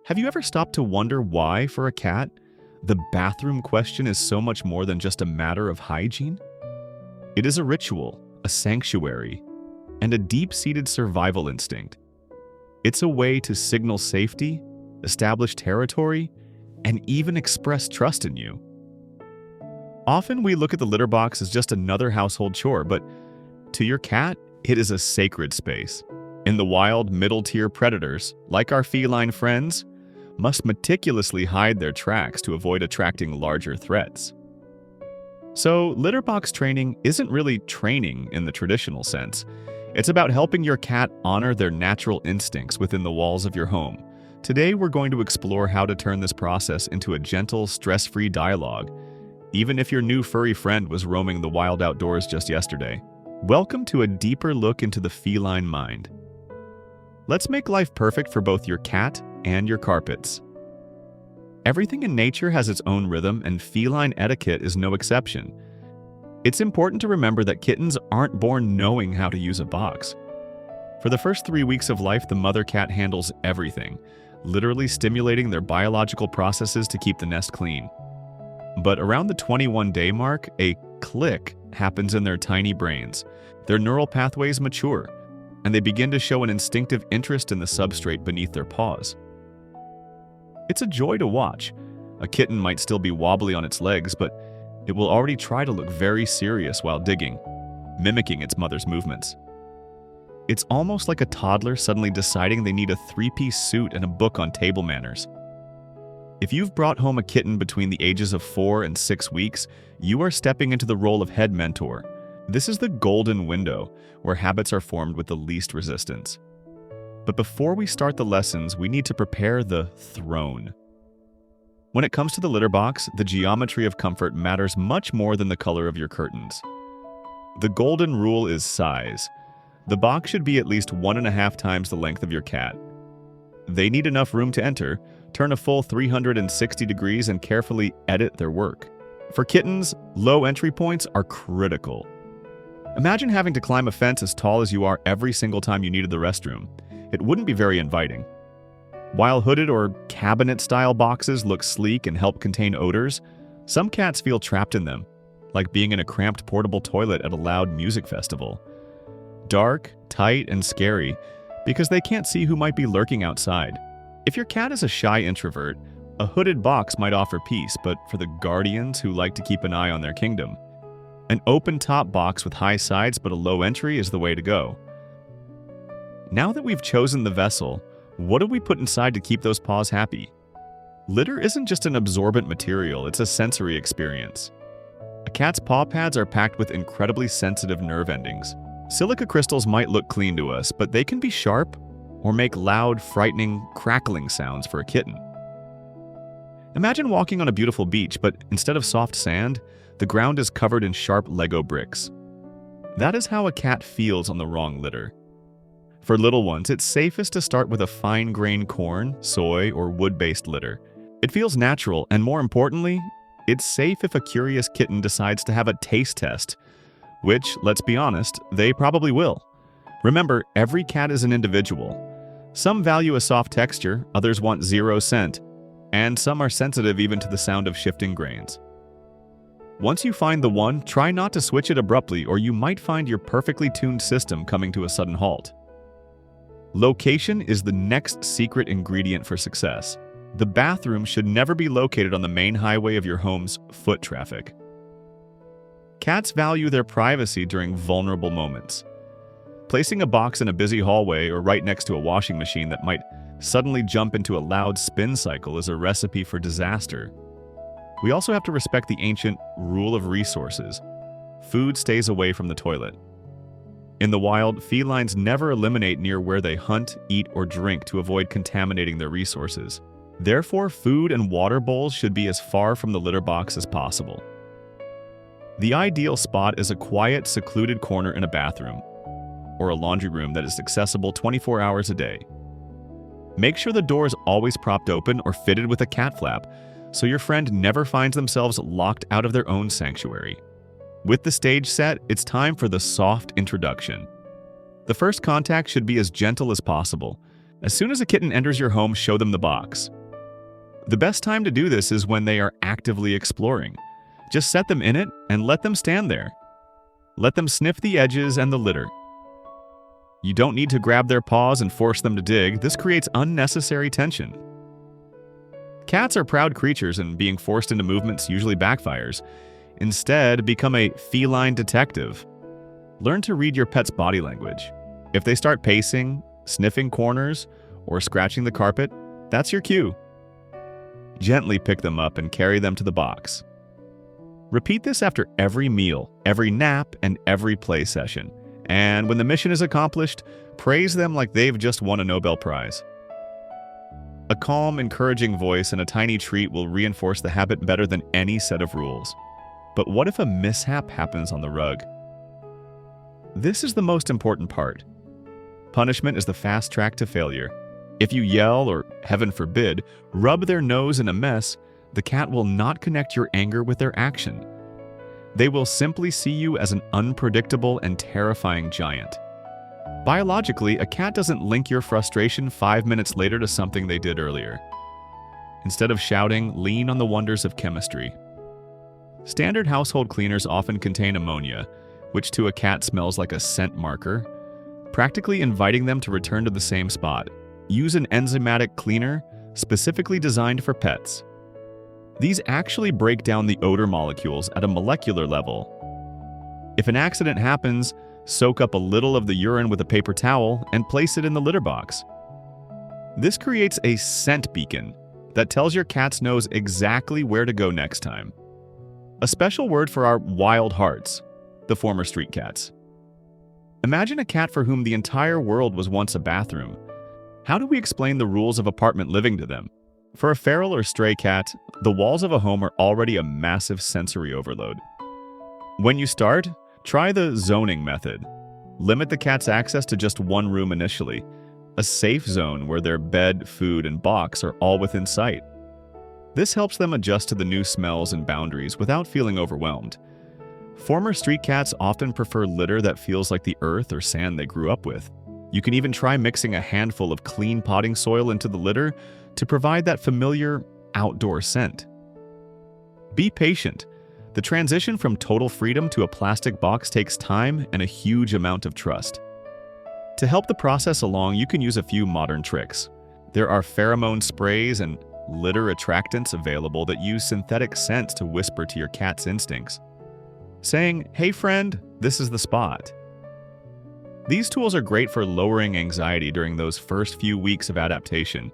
Have you ever stopped to wonder why, for a cat, the bathroom question is so much more than just a matter of hygiene? It is a ritual, a sanctuary, and a deep-seated survival instinct. It's a way to signal safety, establish territory, and even express trust in you. Often we look at the litter box as just another household chore, but to your cat, it is a sacred space. In the wild, middle-tier predators, like our feline friends, must meticulously hide their tracks to avoid attracting larger threats. So, litter box training isn't really training in the traditional sense. It's about helping your cat honor their natural instincts within the walls of your home. Today, we're going to explore how to turn this process into a gentle, stress-free dialogue, even if your new furry friend was roaming the wild outdoors just yesterday. Welcome to a deeper look into the feline mind. Let's make life perfect for both your cat and your carpets. Everything in nature has its own rhythm, and feline etiquette is no exception. It's important to remember that kittens aren't born knowing how to use a box. For the first 3 weeks of life, the mother cat handles everything, literally stimulating their biological processes to keep the nest clean. But around the 21-day mark, a click happens in their tiny brains. Their neural pathways mature, and they begin to show an instinctive interest in the substrate beneath their paws. It's a joy to watch. A kitten might still be wobbly on its legs, but it will already try to look very serious while digging, mimicking its mother's movements. It's almost like a toddler suddenly deciding they need a 3-piece suit and a book on table manners. If you've brought home a kitten between the ages of 4 and 6 weeks, you are stepping into the role of head mentor. This is the golden window where habits are formed with the least resistance. But before we start the lessons, we need to prepare the throne. When it comes to the litter box, the geometry of comfort matters much more than the color of your curtains. The golden rule is size. The box should be at least 1.5 times the length of your cat. They need enough room to enter, turn a full 360 degrees, and carefully edit their work. For kittens, low entry points are critical. Imagine having to climb a fence as tall as you are every single time you needed the restroom. It wouldn't be very inviting. While hooded or cabinet-style boxes look sleek and help contain odors, some cats feel trapped in them, like being in a cramped portable toilet at a loud music festival. Dark, tight, and scary because they can't see who might be lurking outside. If your cat is a shy introvert, a hooded box might offer peace, but for the guardians who like to keep an eye on their kingdom, an open-top box with high sides but a low entry is the way to go. Now that we've chosen the vessel, what do we put inside to keep those paws happy? Litter isn't just an absorbent material, it's a sensory experience. A cat's paw pads are packed with incredibly sensitive nerve endings. Silica crystals might look clean to us, but they can be sharp or make loud, frightening, crackling sounds for a kitten. Imagine walking on a beautiful beach, but instead of soft sand, the ground is covered in sharp Lego bricks. That is how a cat feels on the wrong litter. For little ones, it's safest to start with a fine-grained corn, soy, or wood-based litter. It feels natural, and more importantly, it's safe if a curious kitten decides to have a taste test, which, let's be honest, they probably will. Remember, every cat is an individual. Some value a soft texture, others want zero scent, and some are sensitive even to the sound of shifting grains. Once you find the one, try not to switch it abruptly, or you might find your perfectly tuned system coming to a sudden halt. Location is the next secret ingredient for success. The bathroom should never be located on the main highway of your home's foot traffic. Cats value their privacy during vulnerable moments. Placing a box in a busy hallway or right next to a washing machine that might suddenly jump into a loud spin cycle is a recipe for disaster. We also have to respect the ancient rule of resources. Food stays away from the toilet. In the wild, felines never eliminate near where they hunt, eat, or drink to avoid contaminating their resources. Therefore, food and water bowls should be as far from the litter box as possible. The ideal spot is a quiet, secluded corner in a bathroom or a laundry room that is accessible 24 hours a day. Make sure the door is always propped open or fitted with a cat flap, so your friend never finds themselves locked out of their own sanctuary. With the stage set, it's time for the soft introduction. The first contact should be as gentle as possible. As soon as a kitten enters your home, show them the box. The best time to do this is when they are actively exploring. Just set them in it and let them stand there. Let them sniff the edges and the litter. You don't need to grab their paws and force them to dig. This creates unnecessary tension. Cats are proud creatures, and being forced into movements usually backfires. Instead, become a feline detective. Learn to read your pet's body language. If they start pacing, sniffing corners, or scratching the carpet, that's your cue. Gently pick them up and carry them to the box. Repeat this after every meal, every nap, and every play session. And when the mission is accomplished, praise them like they've just won a Nobel Prize. A calm, encouraging voice and a tiny treat will reinforce the habit better than any set of rules. But what if a mishap happens on the rug? This is the most important part. Punishment is the fast track to failure. If you yell or, heaven forbid, rub their nose in a mess, the cat will not connect your anger with their action. They will simply see you as an unpredictable and terrifying giant. Biologically, a cat doesn't link your frustration 5 minutes later to something they did earlier. Instead of shouting, lean on the wonders of chemistry. Standard household cleaners often contain ammonia, which to a cat smells like a scent marker, practically inviting them to return to the same spot. Use an enzymatic cleaner specifically designed for pets. These actually break down the odor molecules at a molecular level. If an accident happens, soak up a little of the urine with a paper towel and place it in the litter box. This creates a scent beacon that tells your cat's nose exactly where to go next time. A special word for our wild hearts, the former street cats. Imagine a cat for whom the entire world was once a bathroom. How do we explain the rules of apartment living to them? For a feral or stray cat, the walls of a home are already a massive sensory overload. When you start, try the zoning method. Limit the cat's access to just one room initially, a safe zone where their bed, food, and box are all within sight. This helps them adjust to the new smells and boundaries without feeling overwhelmed. Former street cats often prefer litter that feels like the earth or sand they grew up with. You can even try mixing a handful of clean potting soil into the litter to provide that familiar outdoor scent. Be patient. The transition from total freedom to a plastic box takes time and a huge amount of trust. To help the process along, you can use a few modern tricks. There are pheromone sprays and litter attractants available that use synthetic scents to whisper to your cat's instincts, saying, "Hey friend, this is the spot." These tools are great for lowering anxiety during those first few weeks of adaptation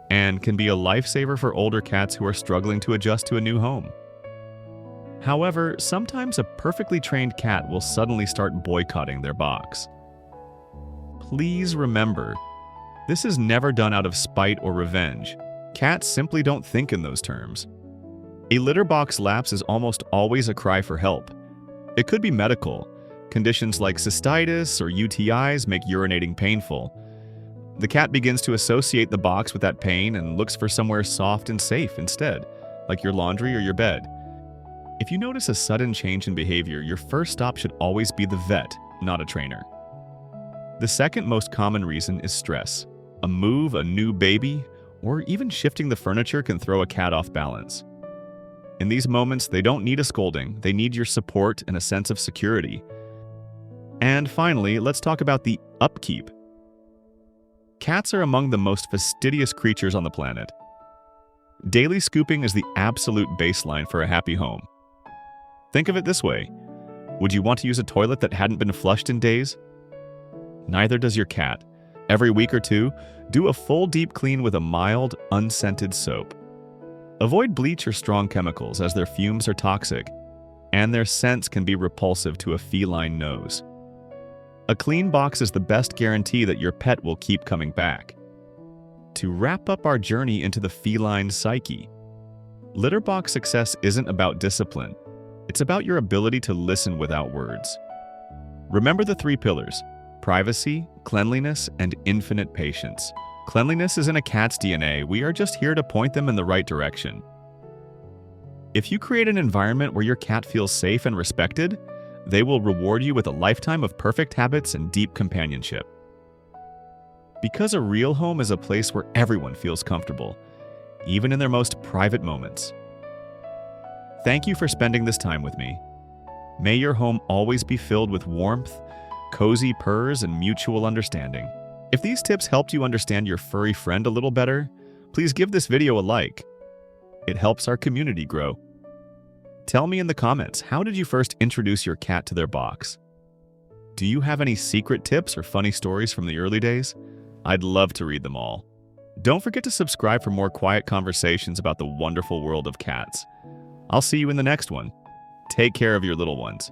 and can be a lifesaver for older cats who are struggling to adjust to a new home. However, sometimes a perfectly trained cat will suddenly start boycotting their box. Please remember, this is never done out of spite or revenge. Cats simply don't think in those terms. A litter box lapse is almost always a cry for help. It could be medical. Conditions like cystitis or UTIs make urinating painful. The cat begins to associate the box with that pain and looks for somewhere soft and safe instead, like your laundry or your bed. If you notice a sudden change in behavior, your first stop should always be the vet, not a trainer. The second most common reason is stress. A move, a new baby, or even shifting the furniture can throw a cat off balance. In these moments, they don't need a scolding, they need your support and a sense of security. And finally, let's talk about the upkeep. Cats are among the most fastidious creatures on the planet. Daily scooping is the absolute baseline for a happy home. Think of it this way. Would you want to use a toilet that hadn't been flushed in days? Neither does your cat. Every week or two, do a full deep clean with a mild, unscented soap. Avoid bleach or strong chemicals as their fumes are toxic, and their scents can be repulsive to a feline nose. A clean box is the best guarantee that your pet will keep coming back. To wrap up our journey into the feline psyche, litter box success isn't about discipline. It's about your ability to listen without words. Remember the 3 pillars: privacy, cleanliness, and infinite patience. Cleanliness is in a cat's DNA. We are just here to point them in the right direction. If you create an environment where your cat feels safe and respected, they will reward you with a lifetime of perfect habits and deep companionship. Because a real home is a place where everyone feels comfortable, even in their most private moments. Thank you for spending this time with me. May your home always be filled with warmth, cozy purrs, and mutual understanding. If these tips helped you understand your furry friend a little better, please give this video a like. It helps our community grow. Tell me in the comments, how did you first introduce your cat to their box? Do you have any secret tips or funny stories from the early days? I'd love to read them all. Don't forget to subscribe for more quiet conversations about the wonderful world of cats. I'll see you in the next one. Take care of your little ones.